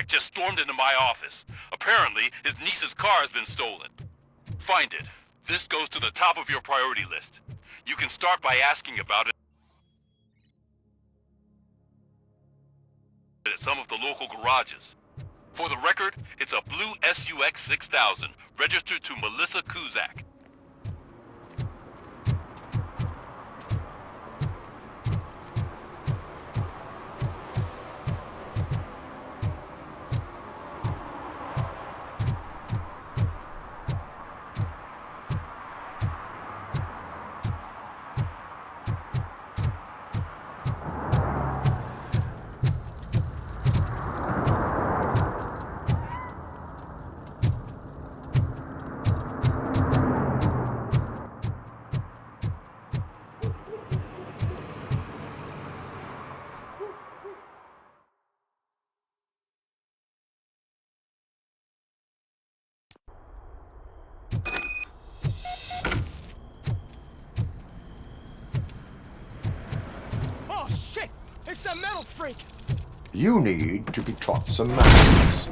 suspect just stormed into my office. Apparently, his niece's car has been stolen. Find it. This goes to the top of your priority list. You can start by asking about it at some of the local garages. For the record, it's a blue SUX 6000, registered to Melissa Kuzak. It's a metal freak! You need to be taught some manners.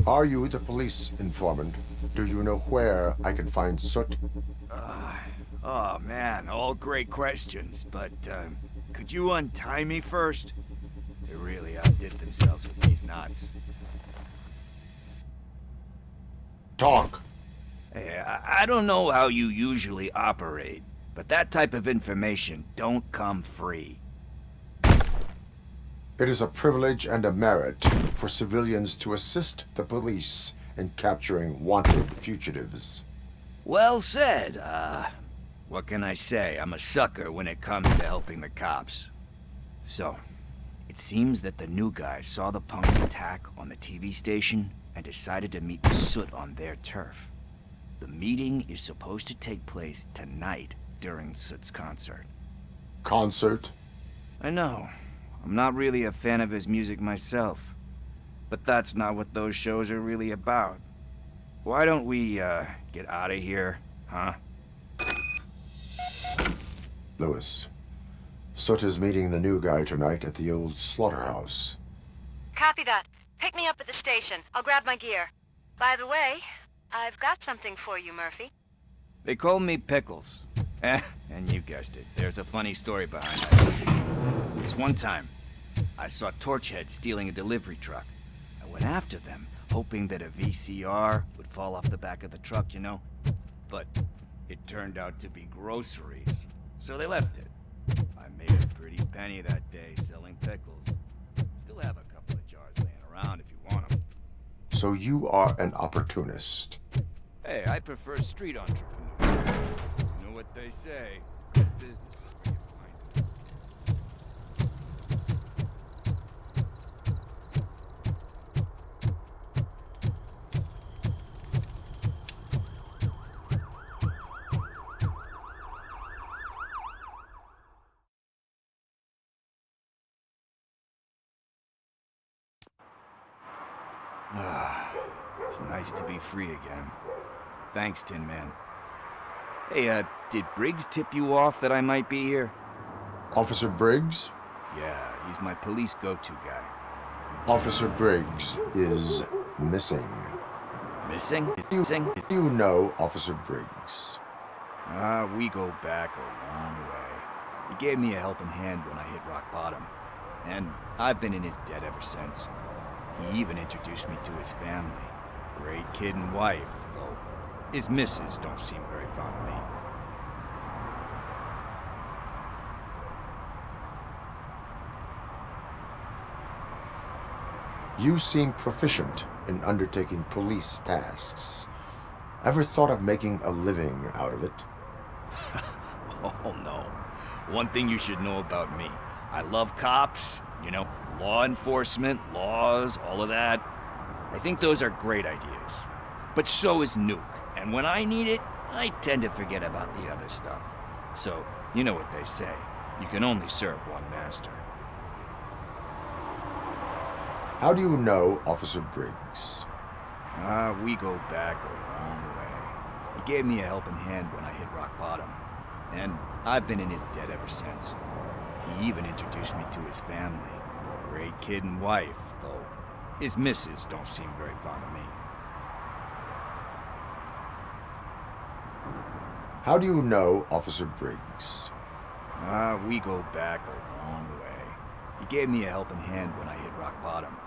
Are you the police informant? Do you know where I can find Soot? Oh man, all great questions, but could you untie me first? They really outdid themselves with these knots. Talk. Hey, I don't know how you usually operate, but that type of information don't come free. It is a privilege and a merit for civilians to assist the police in capturing wanted fugitives. Well said. What can I say? I'm a sucker when it comes to helping the cops. So, it seems that the new guy saw the punks' attack on the TV station and decided to meet with Soot on their turf. The meeting is supposed to take place tonight during Soot's concert. Concert? I know. I'm not really a fan of his music myself. But that's not what those shows are really about. Why don't we, get out of here, huh? Lewis. Soot is meeting the new guy tonight at the old slaughterhouse. Copy that. Pick me up at the station. I'll grab my gear. By the way, I've got something for you, Murphy. They call me Pickles. And you guessed it. There's a funny story behind that. This one time, I saw Torchhead stealing a delivery truck. I went after them, hoping that a VCR would fall off the back of the truck, you know? But it turned out to be groceries, so they left it. I made a pretty penny that day selling pickles. Still have a couple of jars laying around if you want them. So you are an opportunist. Hey, I prefer street entrepreneurs. You know what they say, business is where you find it. It's nice to be free again. Thanks, Tin Man. Hey, did Briggs tip you off that I might be here? Officer Briggs? Yeah, he's my police go-to guy. Officer Briggs is missing. Missing? Do you know Officer Briggs? We go back a long way. He gave me a helping hand when I hit rock bottom. And I've been in his debt ever since. He even introduced me to his family. Great kid and wife, though his missus don't seem very fond of me. You seem proficient in undertaking police tasks. Ever thought of making a living out of it? Oh no. One thing you should know about me. I love cops, you know, law enforcement, laws, all of that. I think those are great ideas. But so is Nuke. And when I need it, I tend to forget about the other stuff. So, you know what they say. You can only serve one master. How do you know Officer Briggs? We go back a long way. He gave me a helping hand when I hit rock bottom. And I've been in his debt ever since. He even introduced me to his family. Great kid and wife, though his missus don't seem very fond of me. How do you know Officer Briggs? We go back a long way. He gave me a helping hand when I hit rock bottom.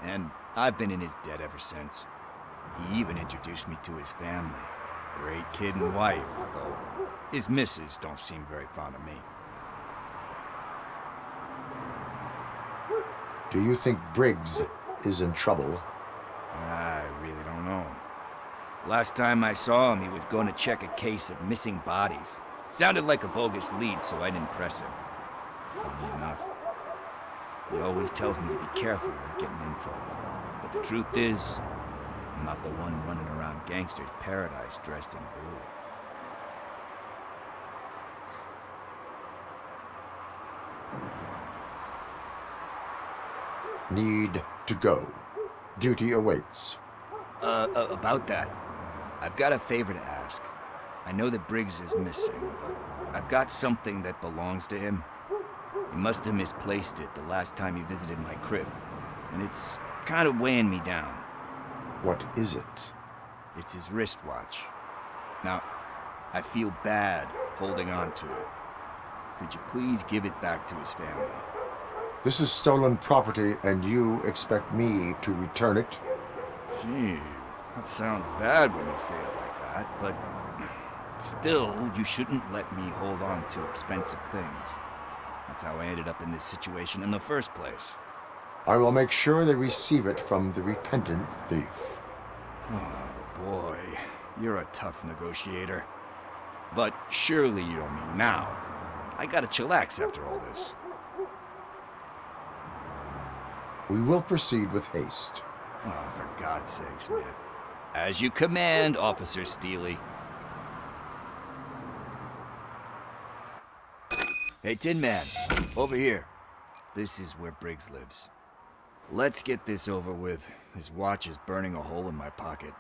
And I've been in his debt ever since. He even introduced me to his family. Great kid and wife, though his missus don't seem very fond of me. Do you think Briggs is in trouble? I really don't know. Last time I saw him, he was going to check a case of missing bodies. Sounded like a bogus lead, so I didn't press him. Funny enough. He always tells me to be careful when getting info. But the truth is, I'm not the one running around gangster's paradise dressed in blue. Need to go. Duty awaits. About that, I've got a favor to ask. I know that Briggs is missing, but I've got something that belongs to him. He must have misplaced it the last time he visited my crib, and it's kind of weighing me down. What is it? It's his wristwatch. Now, I feel bad holding on to it. Could you please give it back to his family? This is stolen property, and you expect me to return it? Gee, that sounds bad when you say it like that, but still, you shouldn't let me hold on to expensive things. That's how I ended up in this situation in the first place. I will make sure they receive it from the repentant thief. Oh boy, you're a tough negotiator. But surely you don't mean now. I gotta chillax after all this. We will proceed with haste. Oh, for God's sakes, man. As you command, Officer Steely. Hey, Tin Man, over here. This is where Briggs lives. Let's get this over with. His watch is burning a hole in my pocket.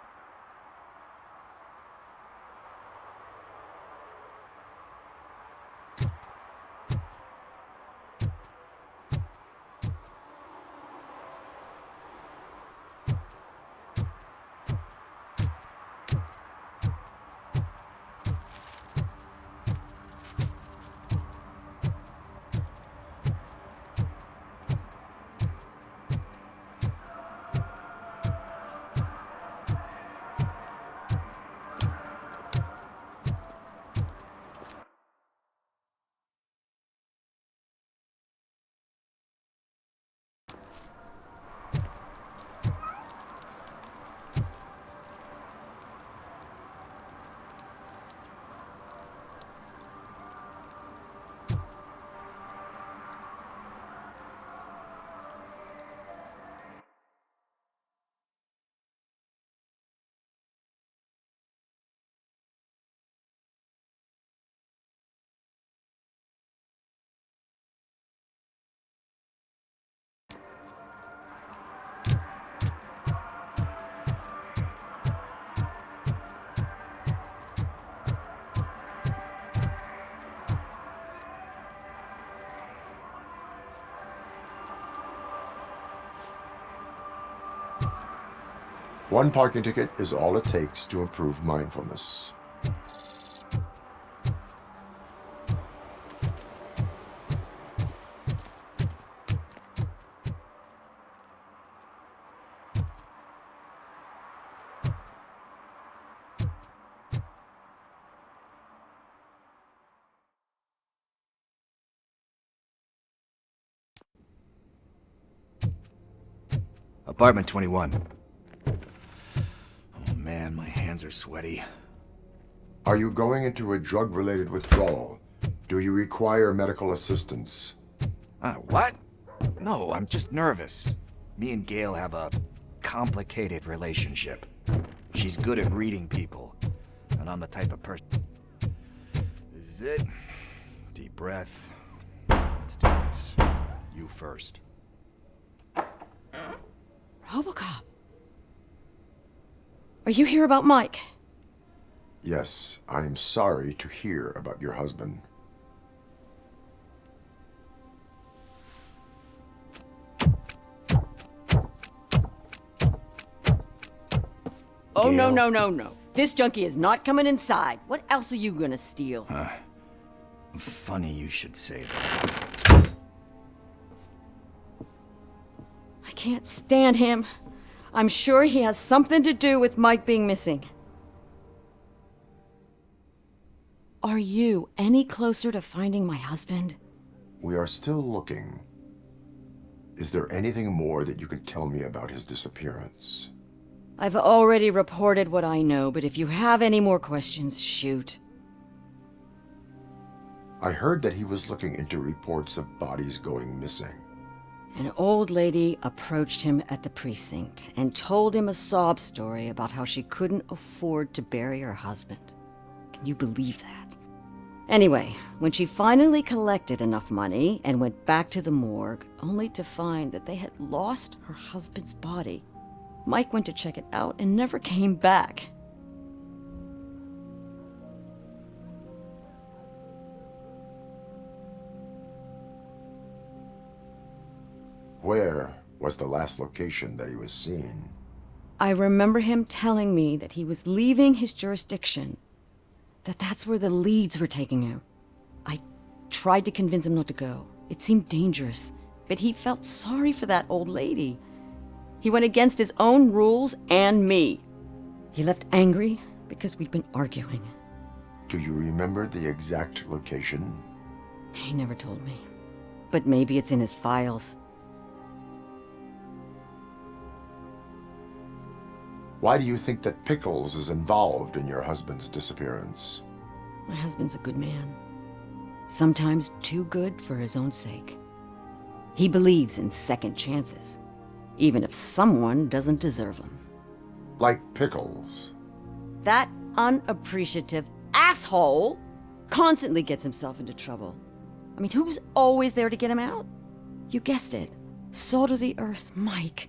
One parking ticket is all it takes to improve mindfulness. Apartment 21. Oh man, my hands are sweaty. Are you going into a drug-related withdrawal? Do you require medical assistance? What? No, I'm just nervous. Me and Gail have a complicated relationship. She's good at reading people, and I'm the type of person. This is it. Deep breath. Let's do this. You first. RoboCop. Are you here about Mike? Yes, I am sorry to hear about your husband. Oh, no, Gail? no, no, no. This junkie is not coming inside. What else are you gonna steal? Funny you should say that. I can't stand him. I'm sure he has something to do with Mike being missing. Are you any closer to finding my husband? We are still looking. Is there anything more that you can tell me about his disappearance? I've already reported what I know, but if you have any more questions, shoot. I heard that he was looking into reports of bodies going missing. An old lady approached him at the precinct and told him a sob story about how she couldn't afford to bury her husband. Can you believe that? Anyway, when she finally collected enough money and went back to the morgue, only to find that they had lost her husband's body, Mike went to check it out and never came back. Where was the last location that he was seen? I remember him telling me that he was leaving his jurisdiction, that's where the leads were taking him. I tried to convince him not to go. It seemed dangerous, but he felt sorry for that old lady. He went against his own rules and me. He left angry because we'd been arguing. Do you remember the exact location? He never told me. But maybe it's in his files. Why do you think that Pickles is involved in your husband's disappearance? My husband's a good man. Sometimes too good for his own sake. He believes in second chances, even if someone doesn't deserve them. Like Pickles. That unappreciative asshole constantly gets himself into trouble. I mean, who's always there to get him out? You guessed it. Salt of the earth, Mike.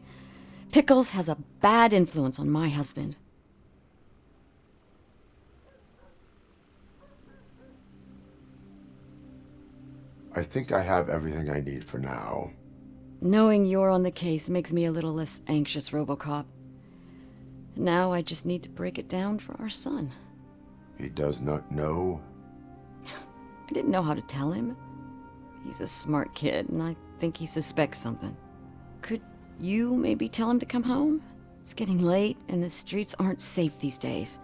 Pickles has a bad influence on my husband. I think I have everything I need for now. Knowing you're on the case makes me a little less anxious, RoboCop. Now I just need to break it down for our son. He does not know? I didn't know how to tell him. He's a smart kid, and I think he suspects something. Could you maybe tell him to come home? It's getting late, and the streets aren't safe these days.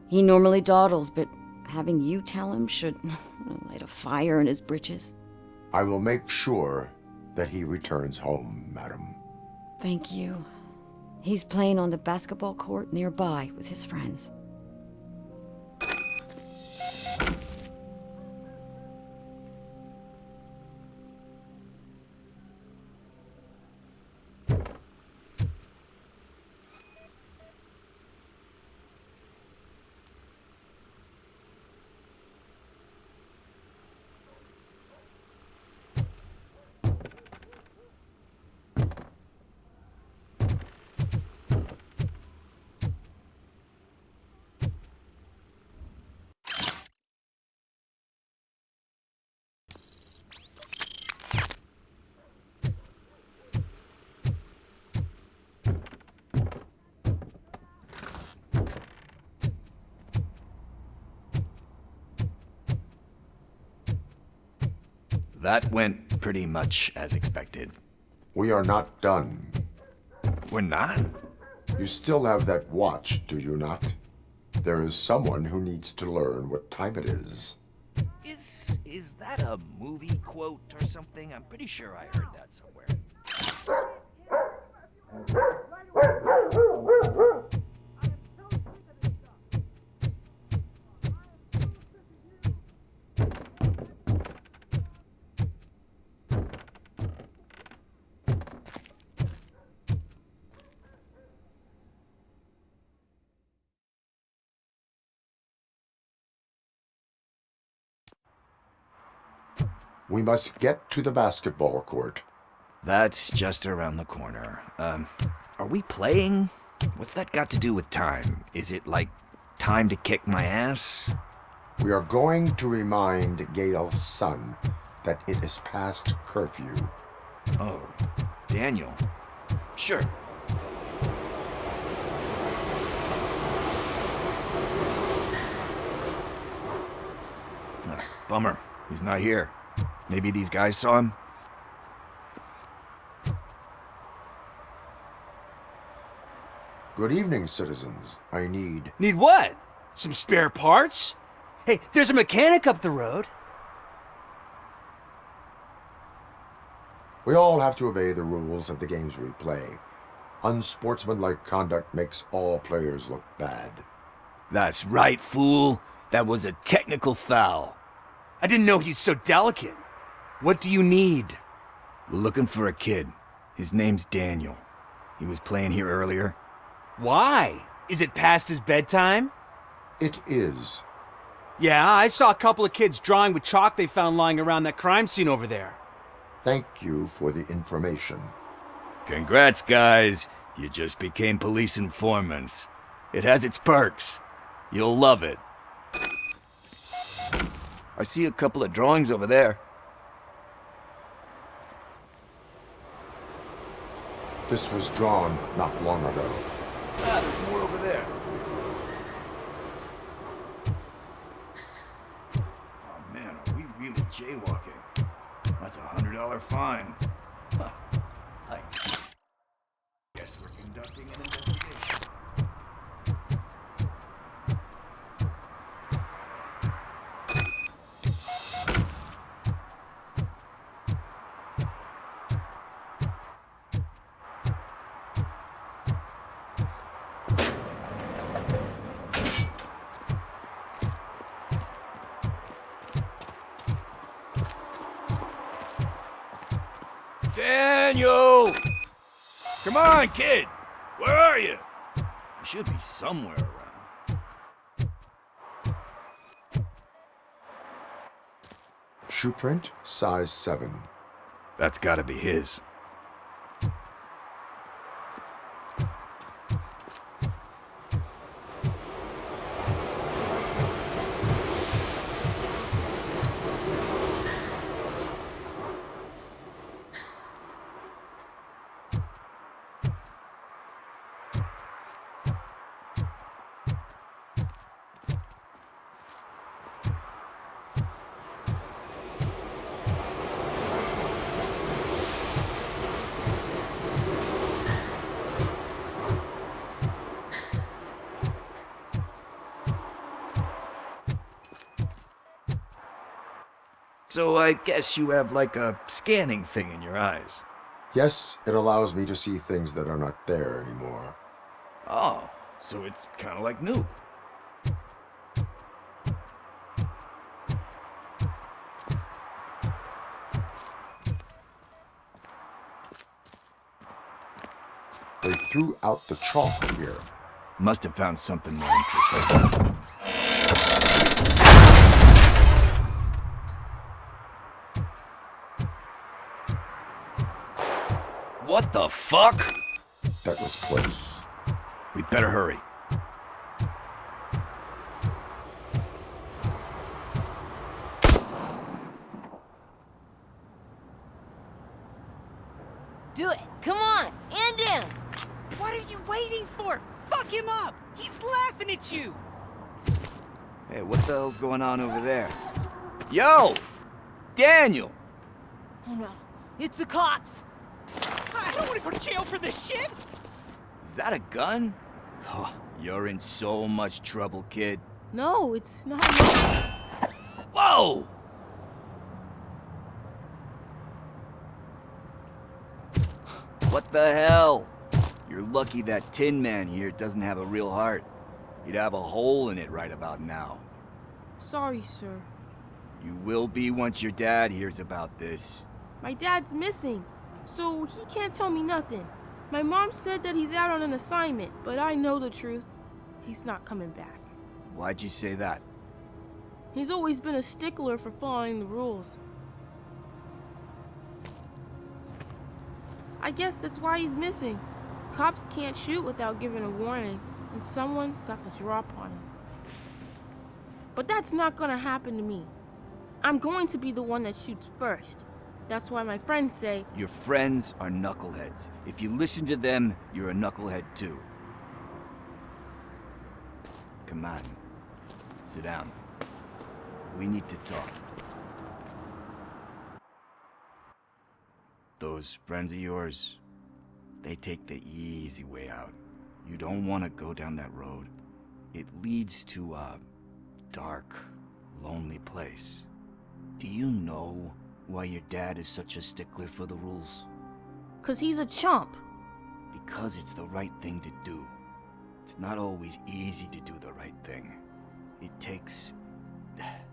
He normally dawdles, but having you tell him should light a fire in his britches. I will make sure that he returns home, madam. Thank you. He's playing on the basketball court nearby with his friends. That went pretty much as expected. We are not done. We're not? You still have that watch, do you not? There is someone who needs to learn what time it is. Is that a movie quote or something? I'm pretty sure I heard that somewhere. We must get to the basketball court. That's just around the corner. Are we playing? What's that got to do with time? Is it like time to kick my ass? We are going to remind Gail's son that it is past curfew. Oh, Daniel. Sure. Bummer. He's not here. Maybe these guys saw him? Good evening, citizens. I need... Need what? Some spare parts? Hey, there's a mechanic up the road. We all have to obey the rules of the games we play. Unsportsmanlike conduct makes all players look bad. That's right, fool. That was a technical foul. I didn't know he's so delicate. What do you need? We're looking for a kid. His name's Daniel. He was playing here earlier. Why? Is it past his bedtime? It is. Yeah, I saw a couple of kids drawing with chalk they found lying around that crime scene over there. Thank you for the information. Congrats, guys. You just became police informants. It has its perks. You'll love it. I see a couple of drawings over there. This was drawn not long ago. Ah, there's more over there. Oh man, are we really jaywalking? That's a $100 fine. Huh. I guess we're conducting an investigation. Daniel! Come on, kid! Where are you? You should be somewhere around. Shoe print, size 7. That's gotta be his. So I guess you have like a scanning thing in your eyes. Yes, it allows me to see things that are not there anymore. Oh, so it's kind of like Nuke. They threw out the chalk here. Must have found something more interesting. What the fuck? That was close. We'd better hurry. Do it. Come on. And in. What are you waiting for? Fuck him up! He's laughing at you! Hey, what the hell's going on over there? Yo! Daniel! Oh no. It's the cops. I don't want to go to jail for this shit! Is that a gun? Oh, you're in so much trouble, kid. No, it's not. Whoa! What the hell? You're lucky that Tin Man here doesn't have a real heart. He'd have a hole in it right about now. Sorry, sir. You will be once your dad hears about this. My dad's missing, so he can't tell me nothing. My mom said that he's out on an assignment, but I know the truth. He's not coming back. Why'd you say that? He's always been a stickler for following the rules. I guess that's why he's missing. Cops can't shoot without giving a warning, and someone got the drop on him. But that's not gonna happen to me. I'm going to be the one that shoots first. That's why my friends say... Your friends are knuckleheads. If you listen to them, you're a knucklehead too. Come on. Sit down. We need to talk. Those friends of yours, they take the easy way out. You don't want to go down that road. It leads to a dark, lonely place. Do you know why your dad is such a stickler for the rules? 'Cause he's a chump. Because it's the right thing to do. It's not always easy to do the right thing. It takes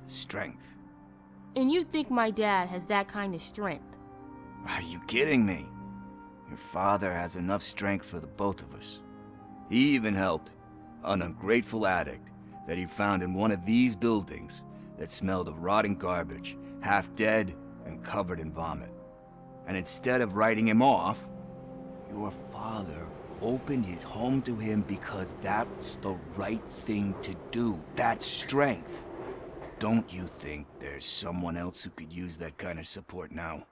strength. And you think my dad has that kind of strength? Are you kidding me? Your father has enough strength for the both of us. He even helped an ungrateful addict that he found in one of these buildings that smelled of rotting garbage, half dead and covered in vomit. And instead of writing him off, your father opened his home to him because that's the right thing to do. That's strength. Don't you think there's someone else who could use that kind of support now?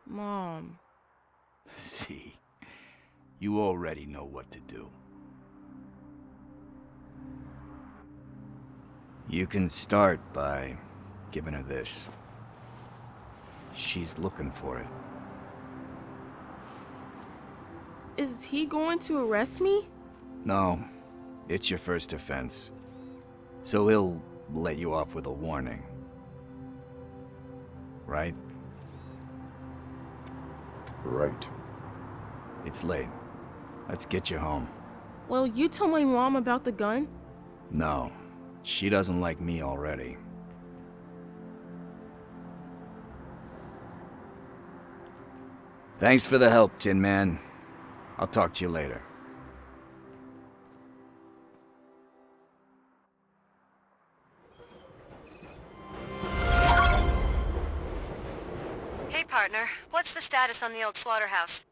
Mom. See, you already know what to do. You can start by giving her this. She's looking for it. Is he going to arrest me? No, it's your first offense. So he'll let you off with a warning. Right? Right. It's late. Let's get you home. Well, you told my mom about the gun? No, she doesn't like me already. Thanks for the help, Tin Man. I'll talk to you later. Hey, partner. What's the status on the old slaughterhouse?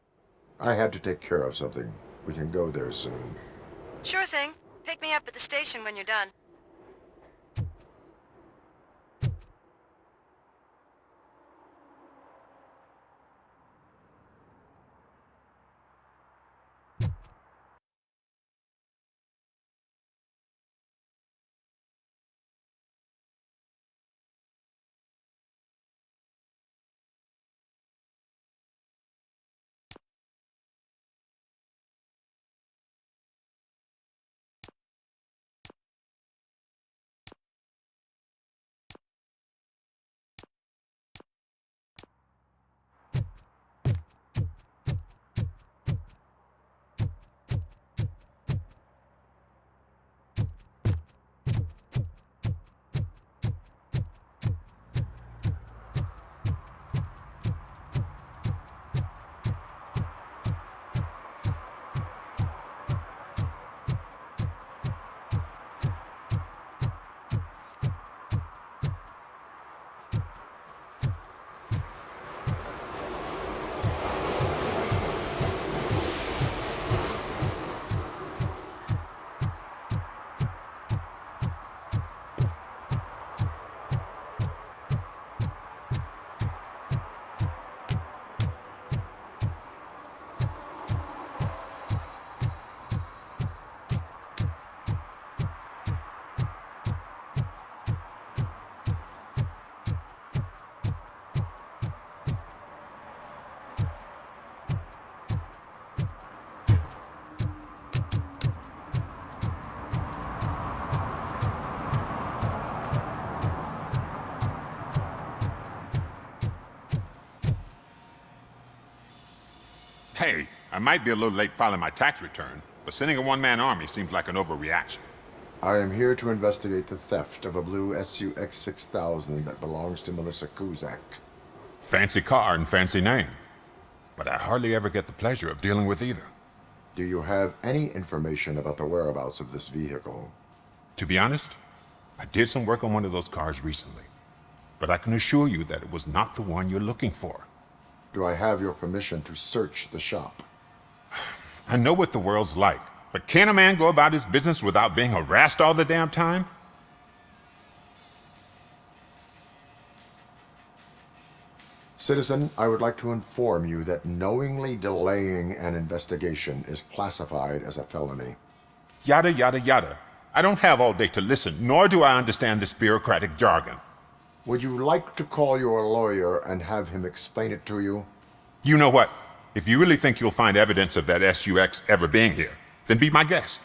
I had to take care of something. We can go there soon. Sure thing. Pick me up at the station when you're done. Hey, I might be a little late filing my tax return, but sending a one-man army seems like an overreaction. I am here to investigate the theft of a blue SUX 6000 that belongs to Melissa Kuzak. Fancy car and fancy name. But I hardly ever get the pleasure of dealing with either. Do you have any information about the whereabouts of this vehicle? To be honest, I did some work on one of those cars recently. But I can assure you that it was not the one you're looking for. Do I have your permission to search the shop? I know what the world's like, but can a man go about his business without being harassed all the damn time? Citizen, I would like to inform you that knowingly delaying an investigation is classified as a felony. Yada, yada, yada. I don't have all day to listen, nor do I understand this bureaucratic jargon. Would you like to call your lawyer and have him explain it to you? You know what? If you really think you'll find evidence of that SUX ever being here, then be my guest.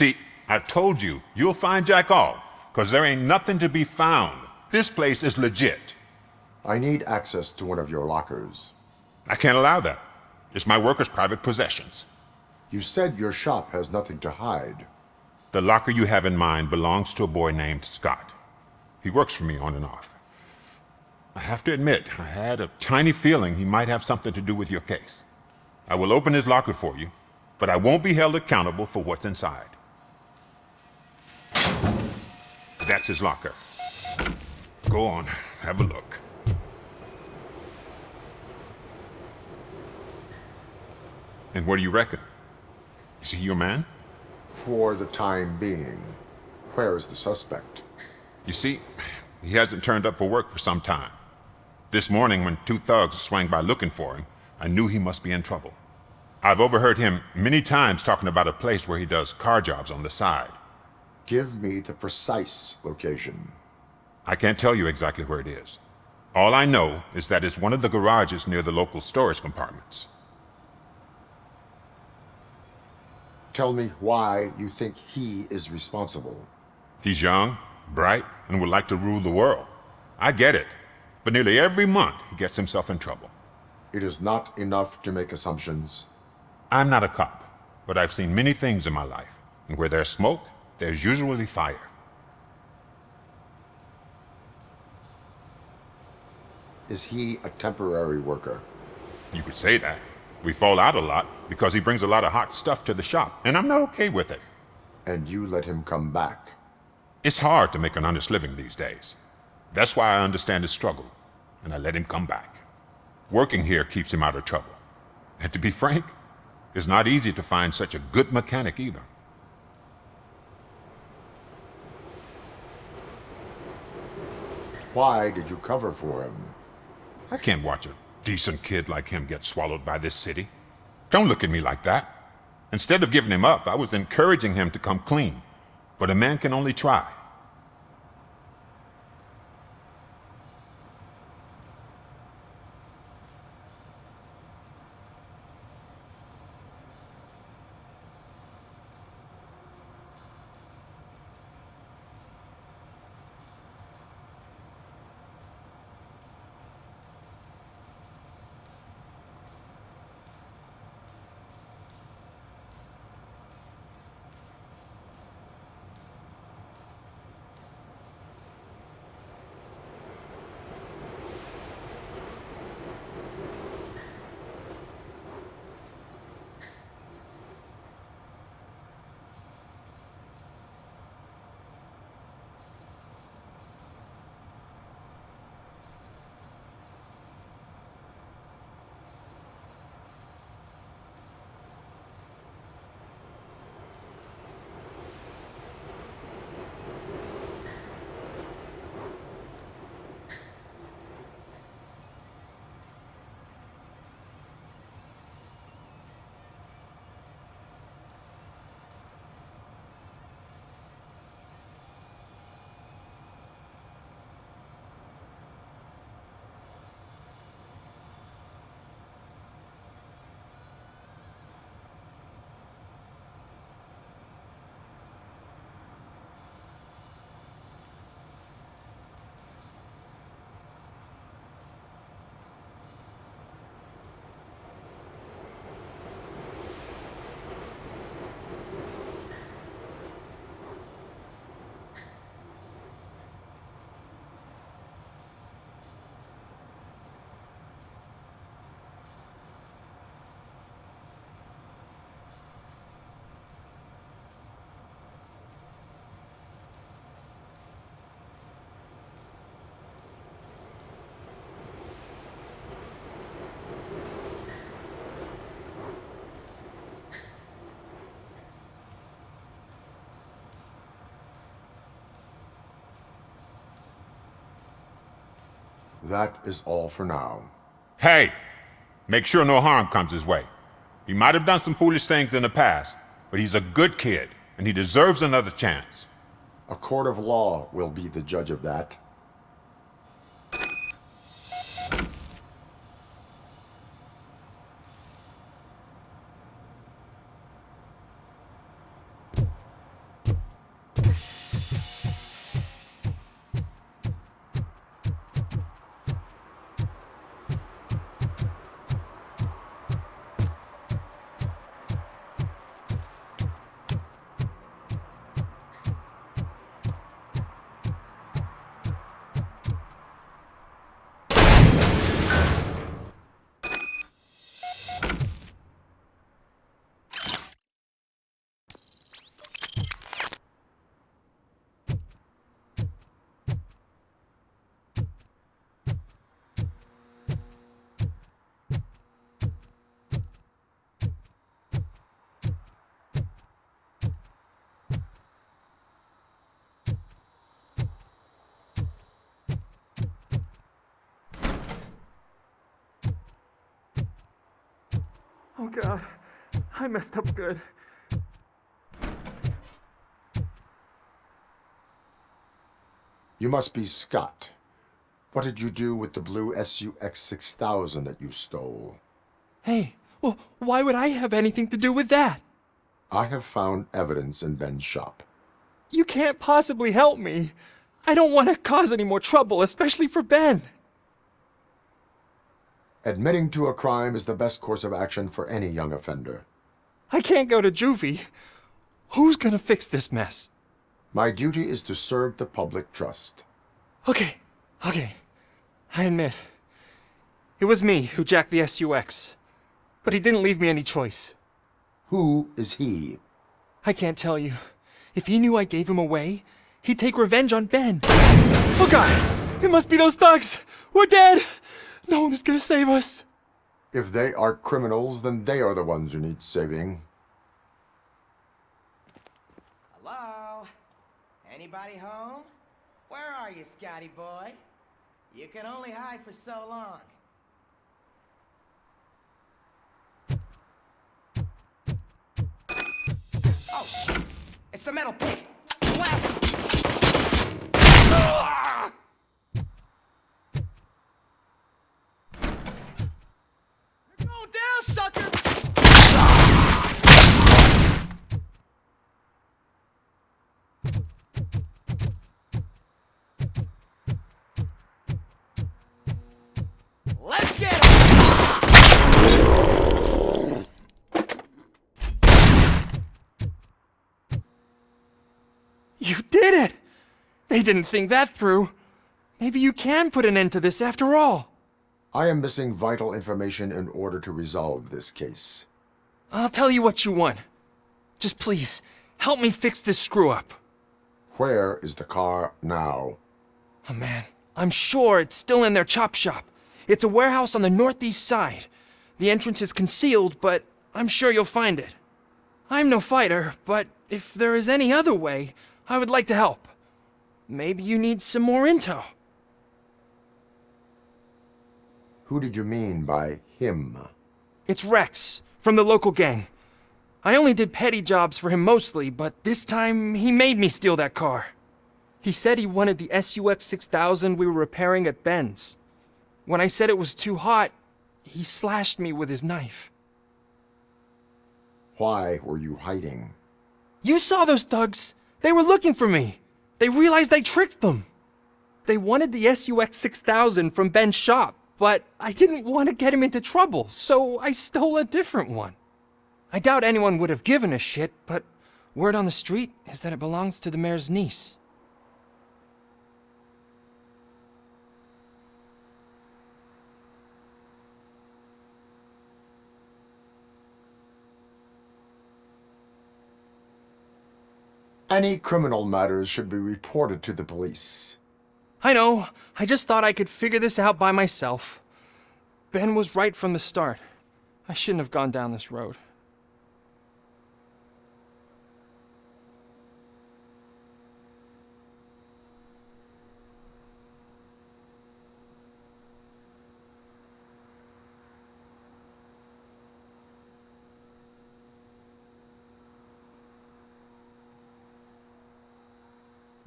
See, I've told you, you'll find Jack all, because there ain't nothing to be found. This place is legit. I need access to one of your lockers. I can't allow that. It's my workers' private possessions. You said your shop has nothing to hide. The locker you have in mind belongs to a boy named Scott. He works for me on and off. I have to admit, I had a tiny feeling he might have something to do with your case. I will open his locker for you, but I won't be held accountable for what's inside. That's his locker. Go on, have a look. And what do you reckon? Is he your man? For the time being. Where is the suspect? You see, he hasn't turned up for work for some time. This morning, when two thugs swang by looking for him, I knew he must be in trouble. I've overheard him many times talking about a place where he does car jobs on the side. Give me the precise location. I can't tell you exactly where it is. All I know is that it's one of the garages near the local storage compartments. Tell me why you think he is responsible. He's young, bright, and would like to rule the world. I get it. But nearly every month, he gets himself in trouble. It is not enough to make assumptions. I'm not a cop, but I've seen many things in my life. And where there's smoke, there's usually fire. Is he a temporary worker? You could say that. We fall out a lot because he brings a lot of hot stuff to the shop, and I'm not okay with it. And you let him come back? It's hard to make an honest living these days. That's why I understand his struggle, and I let him come back. Working here keeps him out of trouble. And to be frank, it's not easy to find such a good mechanic either. Why did you cover for him? I can't watch a decent kid like him get swallowed by this city. Don't look at me like that. Instead of giving him up, I was encouraging him to come clean. But a man can only try. That is all for now. Hey! Make sure no harm comes his way. He might have done some foolish things in the past, but he's a good kid, and he deserves another chance. A court of law will be the judge of that. Oh God, I messed up good. You must be Scott. What did you do with the blue SUX 6000 that you stole? Hey, well, why would I have anything to do with that? I have found evidence in Ben's shop. You can't possibly help me. I don't want to cause any more trouble, especially for Ben. Admitting to a crime is the best course of action for any young offender. I can't go to juvie. Who's gonna fix this mess? My duty is to serve the public trust. Okay. I admit. It was me who jacked the SUX. But he didn't leave me any choice. Who is he? I can't tell you. If he knew I gave him away, he'd take revenge on Ben. Oh God! It must be those thugs! We're dead! No one is gonna save us. If they are criminals, then they are the ones who need saving. Hello? Anybody home? Where are you, Scotty boy? You can only hide for so long. Oh, it's the metal pig! Blast him! Ah! You're going down, sucker! Let's get him! You did it! They didn't think that through. Maybe you can put an end to this after all. I am missing vital information in order to resolve this case. I'll tell you what you want. Just please, help me fix this screw-up. Where is the car now? Oh man, I'm sure it's still in their chop shop. It's a warehouse on the northeast side. The entrance is concealed, but I'm sure you'll find it. I'm no fighter, but if there is any other way, I would like to help. Maybe you need some more intel. Who did you mean by him? It's Rex, from the local gang. I only did petty jobs for him mostly, but this time he made me steal that car. He said he wanted the SUX 6000 we were repairing at Ben's. When I said it was too hot, he slashed me with his knife. Why were you hiding? You saw those thugs! They were looking for me! They realized I tricked them! They wanted the SUX 6000 from Ben's shop, but I didn't want to get him into trouble, so I stole a different one. I doubt anyone would have given a shit, but word on the street is that it belongs to the mayor's niece. Any criminal matters should be reported to the police. I know. I just thought I could figure this out by myself. Ben was right from the start. I shouldn't have gone down this road.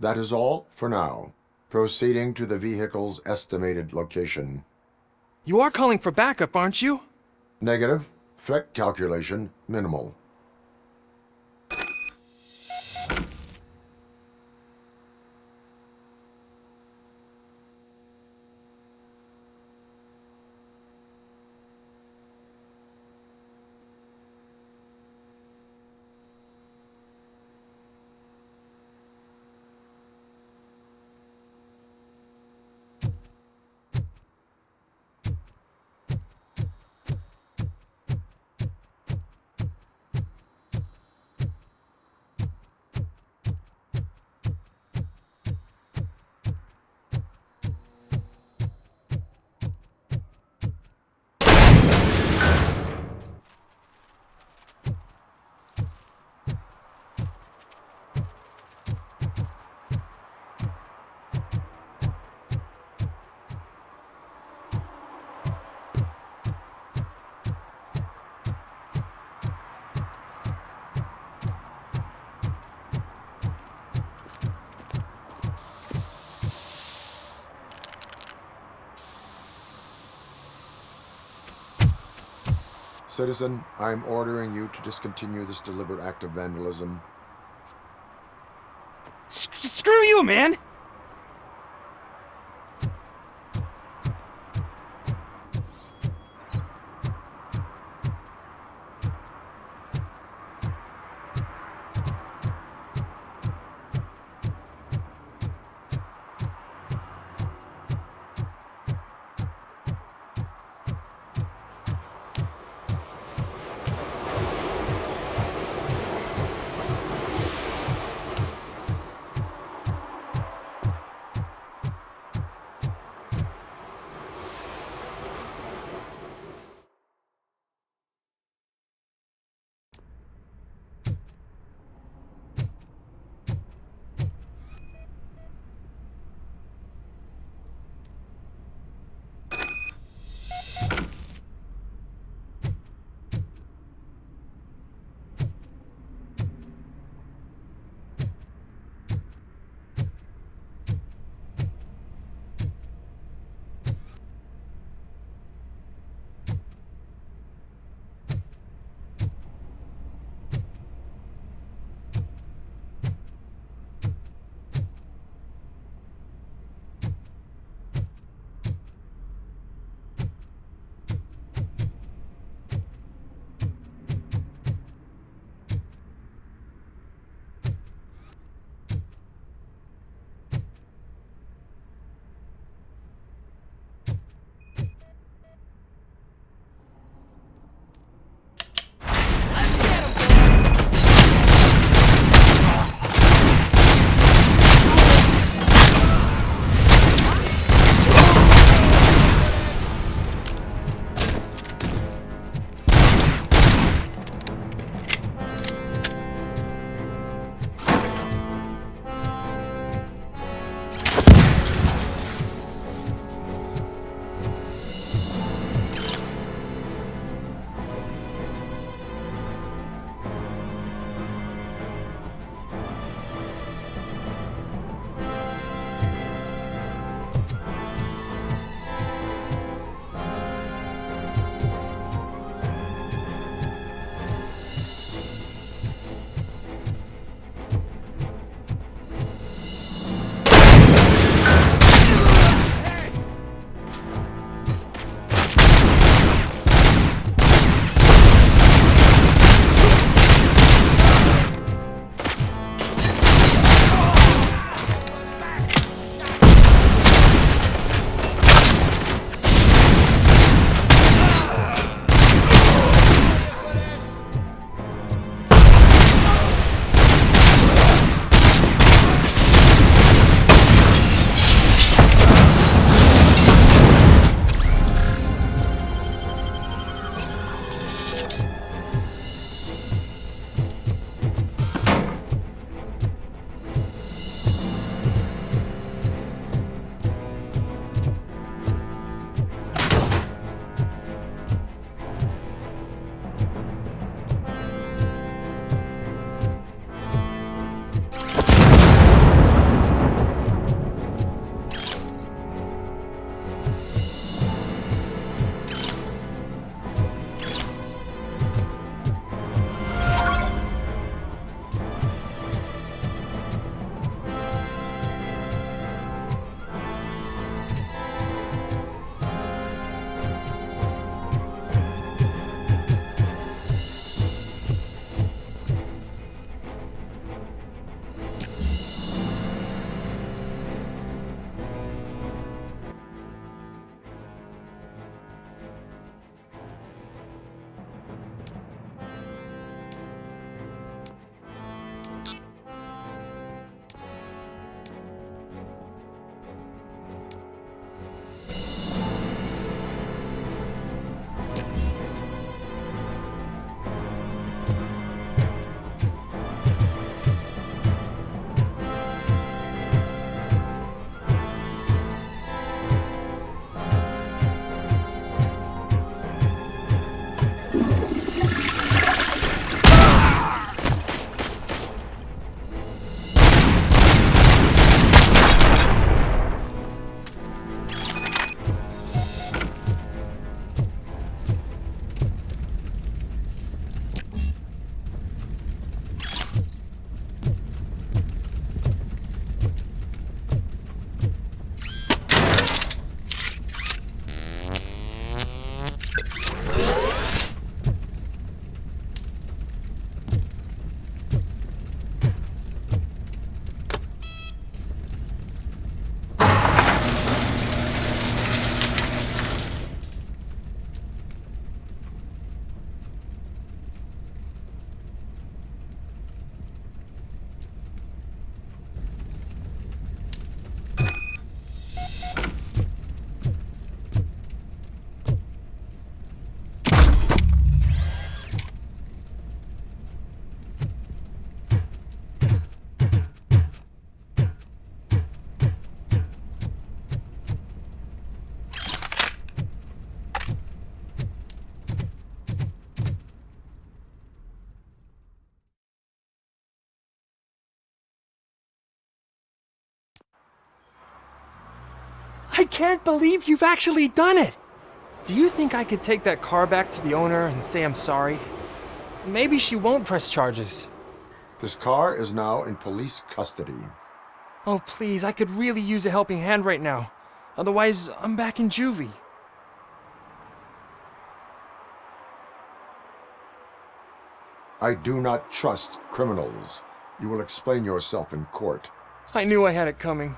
That is all for now. Proceeding to the vehicle's estimated location. You are calling for backup, aren't you? Negative. Threat calculation minimal. Citizen, I'm ordering you to discontinue this deliberate act of vandalism. Screw you, man! I can't believe you've actually done it! Do you think I could take that car back to the owner and say I'm sorry? Maybe she won't press charges. This car is now in police custody. Oh, please, I could really use a helping hand right now. Otherwise, I'm back in juvie. I do not trust criminals. You will explain yourself in court. I knew I had it coming.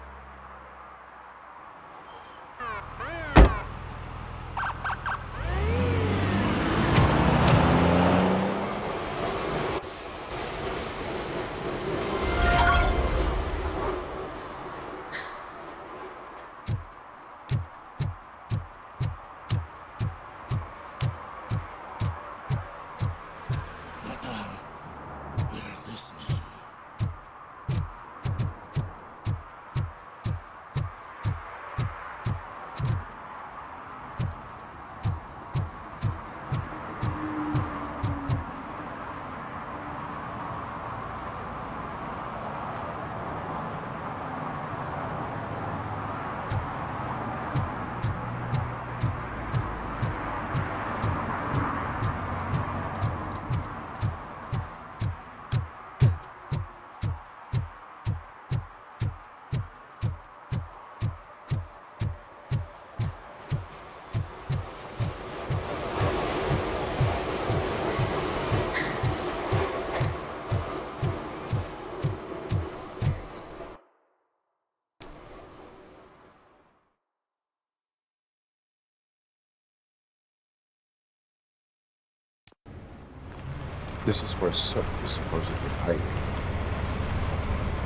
This is where Soot is supposedly hiding.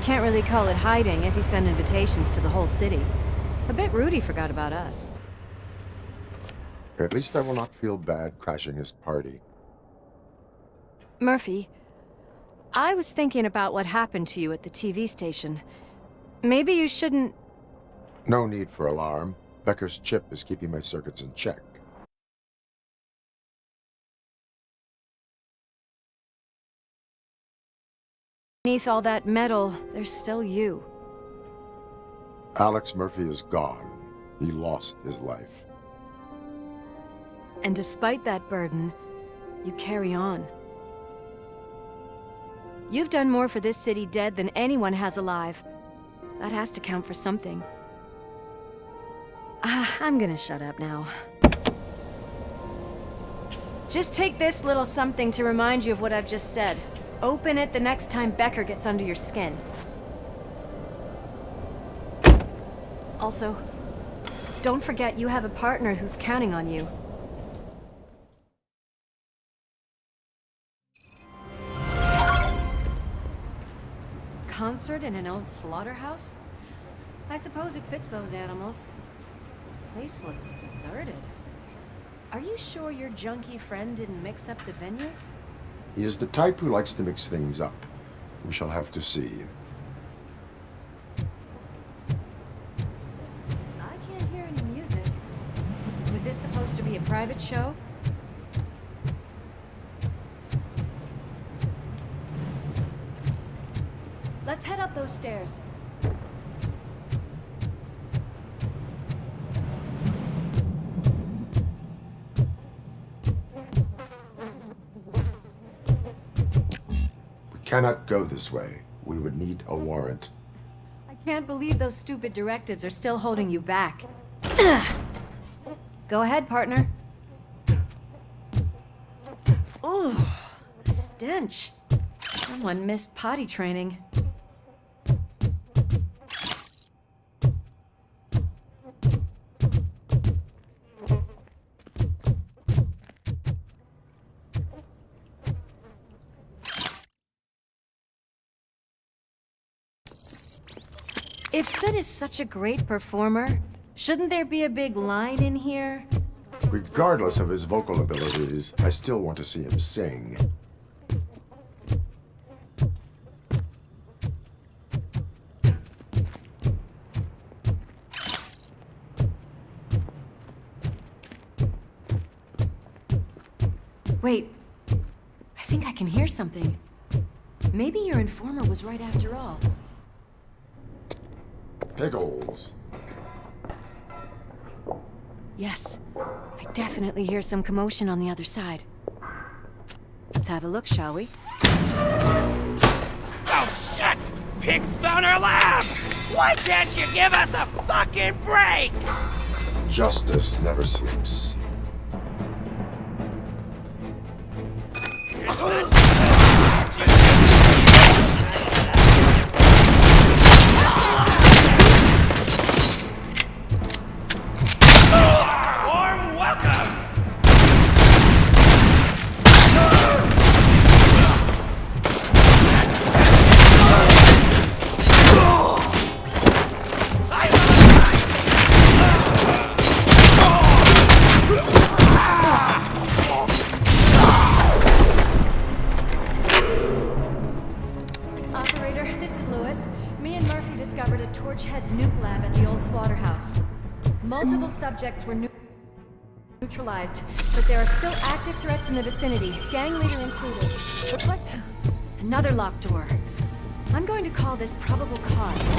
Can't really call it hiding if he sent invitations to the whole city. A bit rude he forgot about us. At least I will not feel bad crashing his party. Murphy, I was thinking about what happened to you at the TV station. Maybe you shouldn't... No need for alarm. Becker's chip is keeping my circuits in check. Beneath all that metal, there's still you. Alex Murphy is gone. He lost his life. And despite that burden, you carry on. You've done more for this city dead than anyone has alive. That has to count for something. I'm gonna shut up now. Just take this little something to remind you of what I've just said. Open it the next time Becker gets under your skin. Also, don't forget you have a partner who's counting on you. Concert in an old slaughterhouse? I suppose it fits those animals. Place looks deserted. Are you sure your junkie friend didn't mix up the venues? He is the type who likes to mix things up. We shall have to see. I can't hear any music. Was this supposed to be a private show? Let's head up those stairs. Cannot go this way. We would need a warrant. I can't believe those stupid directives are still holding you back. Go ahead, partner. Oh, the stench. Someone missed potty training. If Sid is such a great performer, shouldn't there be a big line in here? Regardless of his vocal abilities, I still want to see him sing. Wait, I think I can hear something. Maybe your informer was right after all. Pickles. Yes. I definitely hear some commotion on the other side. Let's have a look, shall we? Oh, shit! Pig found our lab! Why can't you give us a fucking break? Justice never sleeps. Warm welcome! Operator, this is Lewis. Me and Murphy discovered a Torchhead's nuke lab at the old slaughterhouse. Multiple subjects were neutralized, but there are still active threats in the vicinity, gang leader included. Looks like another locked door. I'm going to call this probable cause.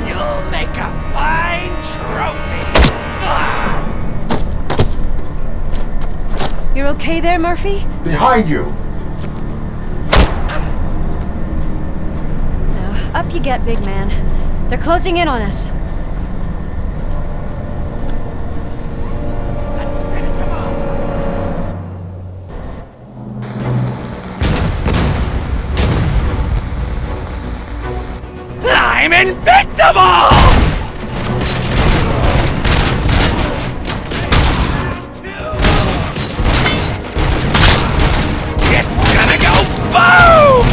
You'll make a fine trophy! You're okay there, Murphy? Behind you! No, up you get, big man. They're closing in on us. I'm invincible! It's gonna go boom!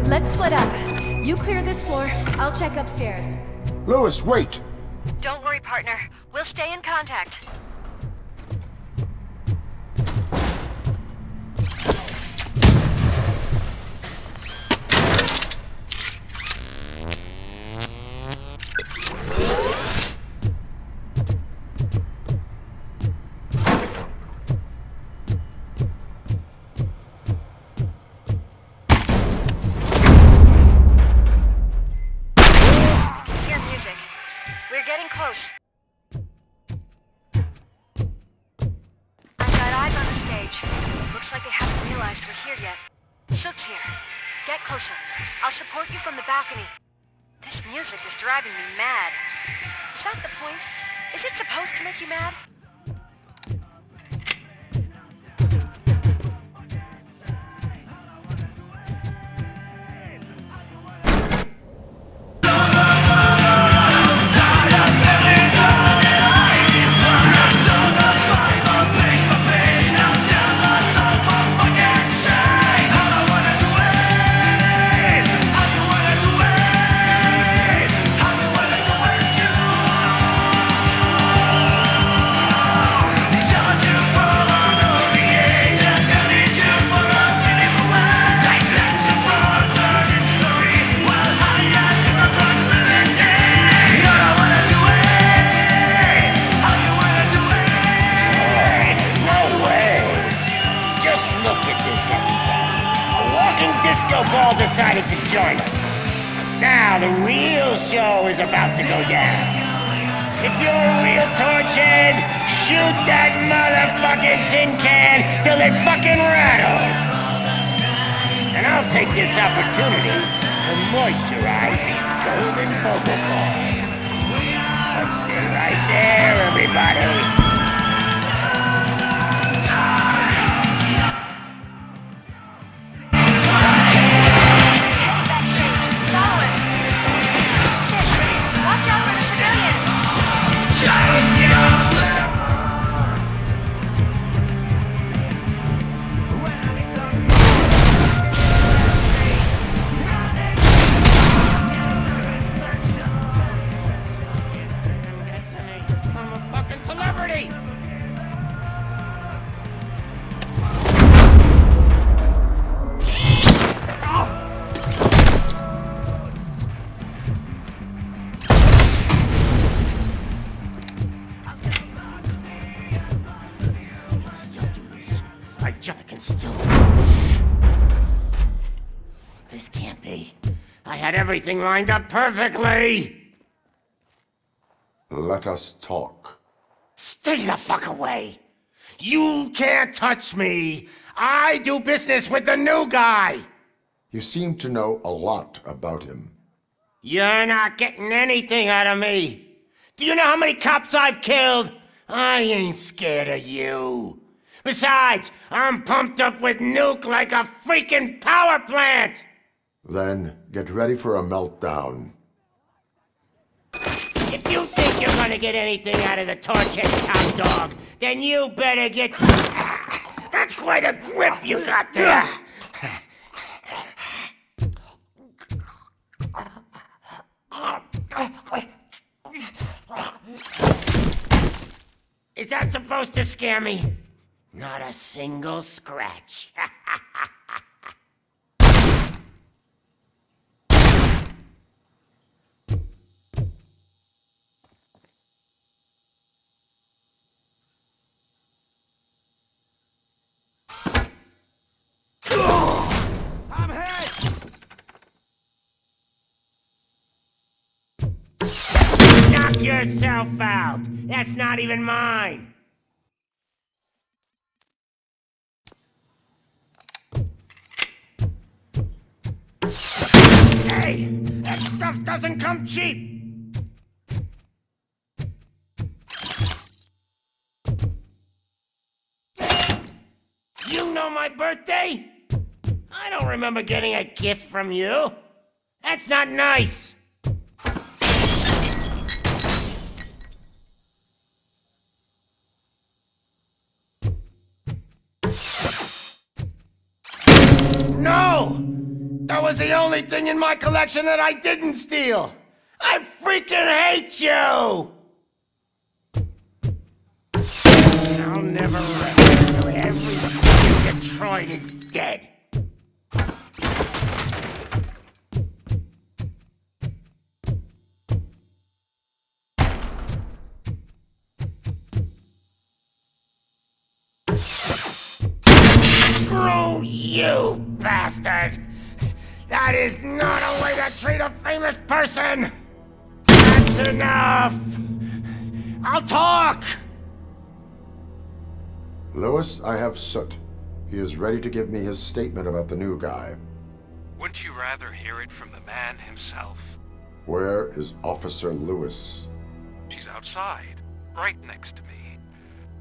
Let's split up. You clear this floor, I'll check upstairs. Lewis, wait! Don't worry, partner. We'll stay in contact. Hear music. We're getting close. I've got eyes on the stage. Looks like they haven't realized we're here yet. Sook's here. Get closer. I'll support you from the balcony. This music is driving me mad. Is that the point? Is it supposed to make you mad? decided to join us. Now the real show is about to go down. If you're a real torchhead, shoot that motherfucking tin can till it fucking rattles. And I'll take this opportunity to moisturize these golden vocal cords. But stay right there, everybody. I can still... This can't be. I had everything lined up perfectly! Let us talk. Stay the fuck away! You can't touch me! I do business with the new guy! You seem to know a lot about him. You're not getting anything out of me! Do you know how many cops I've killed? I ain't scared of you. Besides, I'm pumped up with nuke like a freaking power plant! Then get ready for a meltdown. If you think you're gonna get anything out of the Torchhead's top dog, then you better get... That's quite a grip you got there! Is that supposed to scare me? Not a single scratch. I'm hit! Knock yourself out. That's not even mine. Hey, that stuff doesn't come cheap! You know my birthday? I don't remember getting a gift from you. That's not nice. No! That was the only thing in my collection that I didn't steal! I freaking hate you! I'll never rest until everything in Detroit is dead. Screw you, bastard! That is not a way to treat a famous person! That's enough! I'll talk! Lewis, I have Soot. He is ready to give me his statement about the new guy. Wouldn't you rather hear it from the man himself? Where is Officer Lewis? She's outside, right next to me.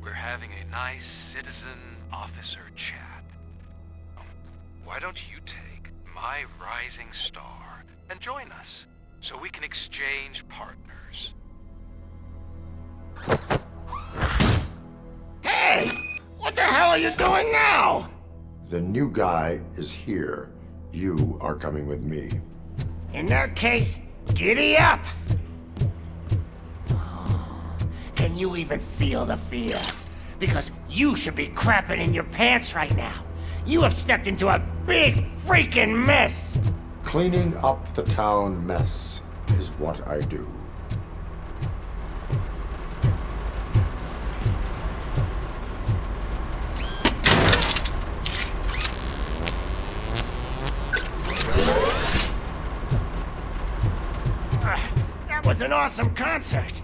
We're having a nice citizen-officer chat. Why don't you take my rising star and join us, so we can exchange partners? Hey! What the hell are you doing now? The new guy is here. You are coming with me. In that case, giddy up! Can you even feel the fear? Because you should be crapping in your pants right now. You have stepped into a big freaking mess! Cleaning up the town mess is what I do. an awesome concert.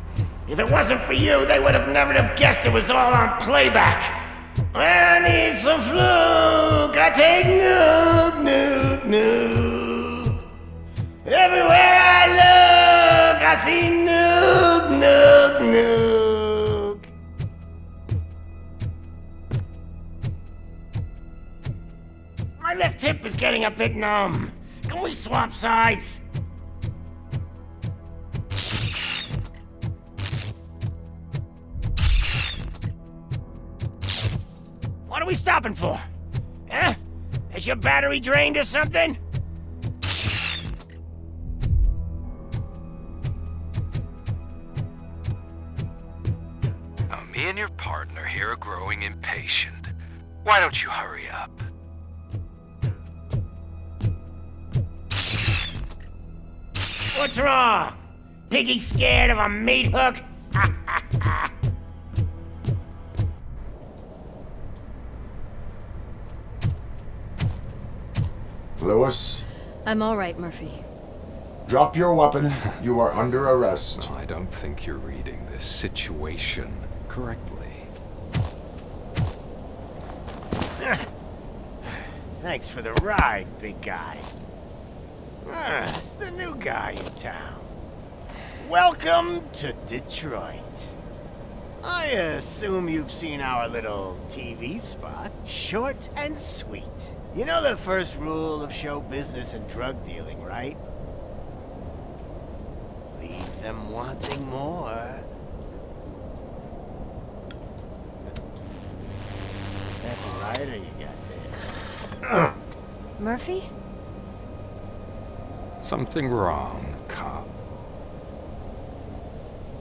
If it wasn't for you, they would have never have guessed it was all on playback. When I need some fluke, I take Nuke, Nuke, Nuke. Everywhere I look, I see Nuke, Nuke, Nuke. My left hip is getting a bit numb. Can we swap sides? What are we stopping for? Eh? Is your battery drained or something? Now, me and your partner here are growing impatient. Why don't you hurry up? What's wrong? Piggy scared of a meat hook? Lewis, I'm all right, Murphy. drop your weapon. You are under arrest. I don't think you're reading this situation correctly. Thanks for the ride, big guy. It's the new guy in town. Welcome to Detroit. I assume you've seen our little TV spot. Short and sweet. You know the first rule of show business and drug dealing, right? Leave them wanting more. That's a rider you got there. Murphy? Something wrong, cop.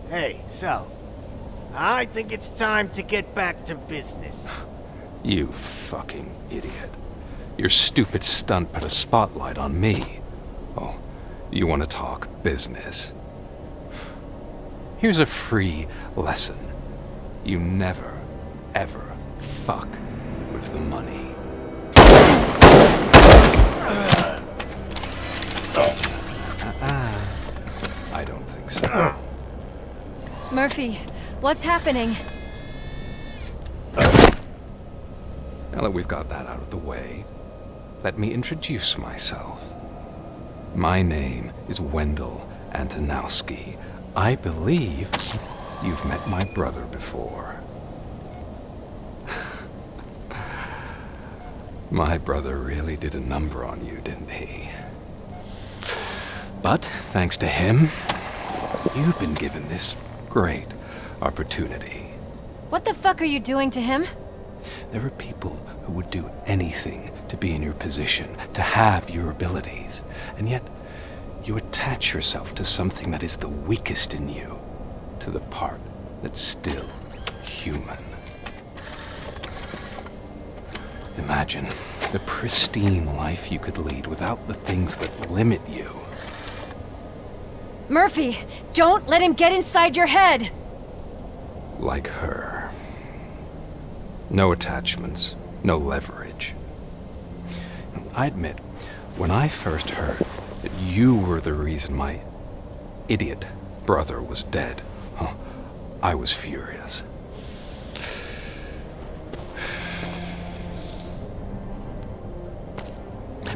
Hey, so, I think it's time to get back to business. You fucking idiot. Your stupid stunt put a spotlight on me. Oh, you want to talk business? Here's a free lesson. You never, ever fuck with the money. I don't think so. Murphy, what's happening? Now that we've got that out of the way, let me introduce myself. My name is Wendell Antonowski. I believe you've met my brother before. My brother really did a number on you, didn't he? But thanks to him, you've been given this great opportunity. What the fuck are you doing to him? There are people who would do anything to be in your position, to have your abilities, and yet you attach yourself to something that is the weakest in you, to the part that's still human. Imagine the pristine life you could lead without the things that limit you. Murphy, don't let him get inside your head! Like her. No attachments, no leverage. I admit, when I first heard that you were the reason my idiot brother was dead, I was furious.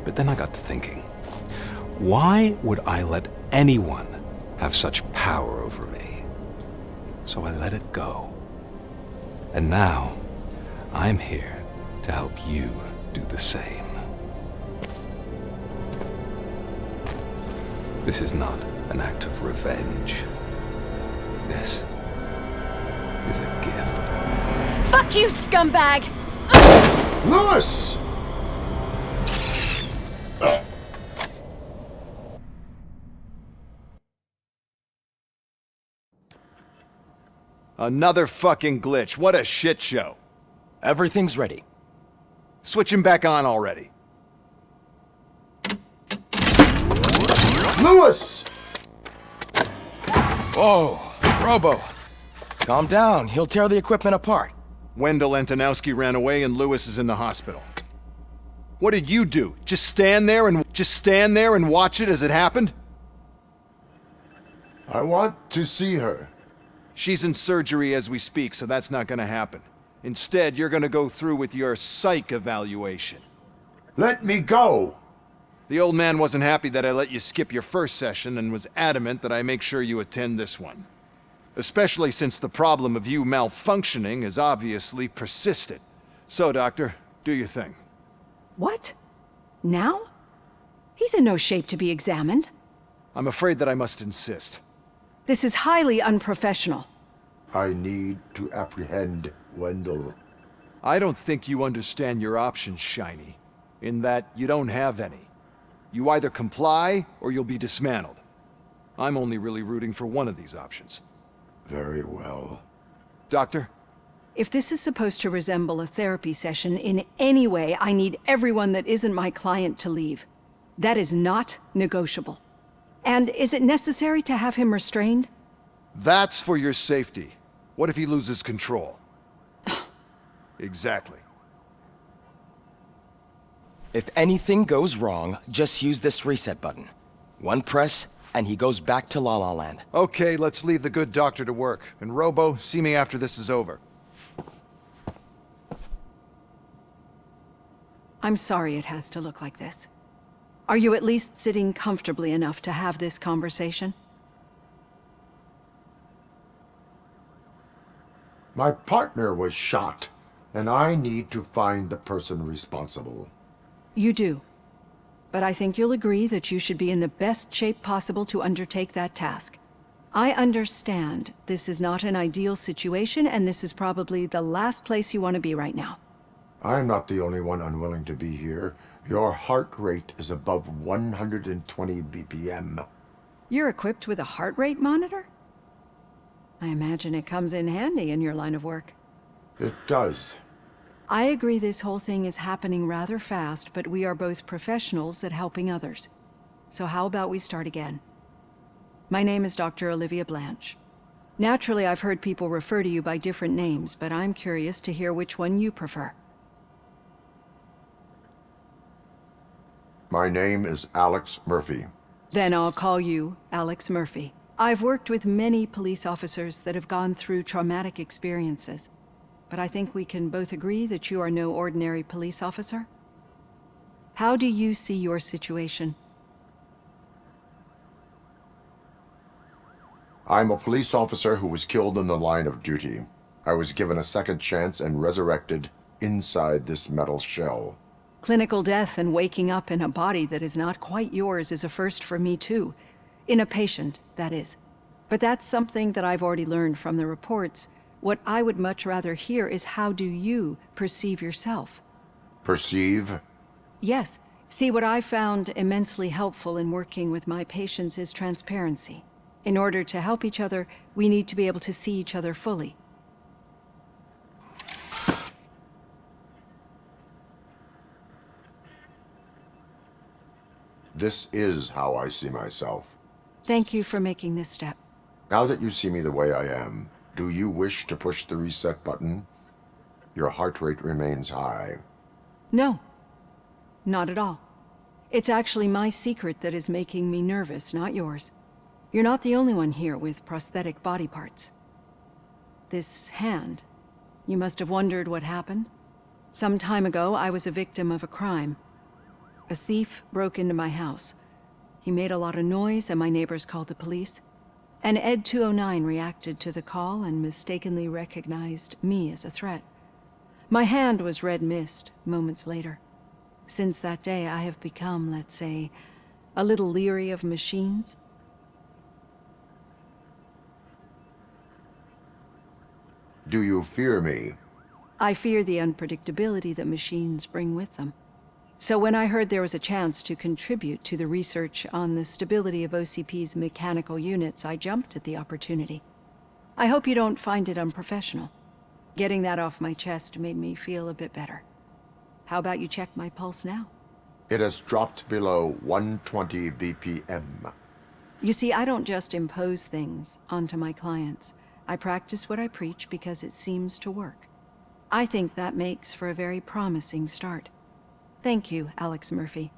But then I got to thinking, why would I let anyone have such power over me? So I let it go. And now, I'm here to help you do the same. This is not an act of revenge. This is a gift. Fuck you, scumbag! Lewis! Another fucking glitch. What a shit show. Everything's ready. Switch him back on already. Lewis! Whoa, Robo. Calm down. He'll tear the equipment apart. Wendell Antonowski ran away and Lewis is in the hospital. What did you do? Just stand there and watch it as it happened? I want to see her. She's in surgery as we speak, so that's not gonna happen. Instead, you're gonna go through with your psych evaluation. Let me go! The old man wasn't happy that I let you skip your first session and was adamant that I make sure you attend this one. Especially since the problem of you malfunctioning is obviously persistent. So, Doctor, do your thing. What? Now? He's in no shape to be examined. I'm afraid that I must insist. This is highly unprofessional. I need to apprehend Wendell. I don't think you understand your options, Shiny, in that you don't have any. You either comply, or you'll be dismantled. I'm only really rooting for one of these options. Very well. Doctor? If this is supposed to resemble a therapy session in any way, I need everyone that isn't my client to leave. That is not negotiable. And is it necessary to have him restrained? That's for your safety. What if he loses control? Exactly. If anything goes wrong, just use this reset button. One press, and he goes back to La La Land. Okay, let's leave the good doctor to work. And Robo, see me after this is over. I'm sorry it has to look like this. Are you at least sitting comfortably enough to have this conversation? My partner was shot, and I need to find the person responsible. You do. But I think you'll agree that you should be in the best shape possible to undertake that task. I understand this is not an ideal situation, and this is probably the last place you want to be right now. I'm not the only one unwilling to be here. Your heart rate is above 120 BPM. You're equipped with a heart rate monitor? I imagine it comes in handy in your line of work. It does. I agree this whole thing is happening rather fast, but we are both professionals at helping others. So how about we start again? My name is Dr. Olivia Blanche. Naturally, I've heard people refer to you by different names, but I'm curious to hear which one you prefer. My name is Alex Murphy. Then I'll call you Alex Murphy. I've worked with many police officers that have gone through traumatic experiences, but I think we can both agree that you are no ordinary police officer. How do you see your situation? I'm a police officer who was killed in the line of duty. I was given a second chance and resurrected inside this metal shell. Clinical death and waking up in a body that is not quite yours is a first for me too. In a patient, that is. But that's something that I've already learned from the reports. What I would much rather hear is how do you perceive yourself? Perceive? Yes. See, what I found immensely helpful in working with my patients is transparency. In order to help each other, we need to be able to see each other fully. This is how I see myself. Thank you for making this step. Now that you see me the way I am, do you wish to push the reset button? Your heart rate remains high. No. Not at all. It's actually my secret that is making me nervous, not yours. You're not the only one here with prosthetic body parts. This hand, you must have wondered what happened. Some time ago, I was a victim of a crime. A thief broke into my house. He made a lot of noise and my neighbors called the police. And Ed 209 reacted to the call and mistakenly recognized me as a threat. My hand was red mist moments later. Since that day, I have become, let's say, a little leery of machines. Do you fear me? I fear the unpredictability that machines bring with them. So when I heard there was a chance to contribute to the research on the stability of OCP's mechanical units, I jumped at the opportunity. I hope you don't find it unprofessional. Getting that off my chest made me feel a bit better. How about you check my pulse now? It has dropped below 120 BPM. You see, I don't just impose things onto my clients. I practice what I preach because it seems to work. I think that makes for a very promising start. Thank you, Alex Murphy.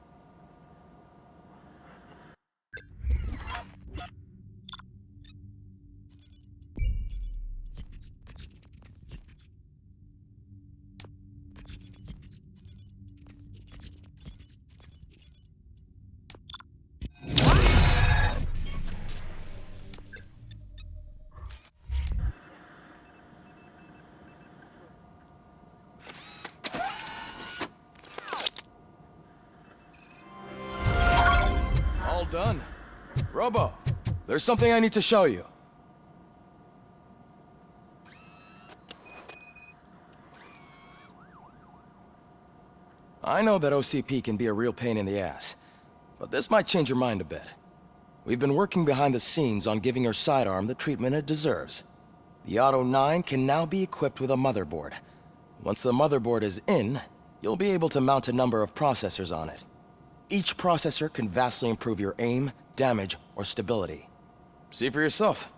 done. Robo, there's something I need to show you. I know that OCP can be a real pain in the ass, but this might change your mind a bit. We've been working behind the scenes on giving your sidearm the treatment it deserves. The Auto 9 can now be equipped with a motherboard. Once the motherboard is in, you'll be able to mount a number of processors on it. Each processor can vastly improve your aim, damage, or stability. See for yourself.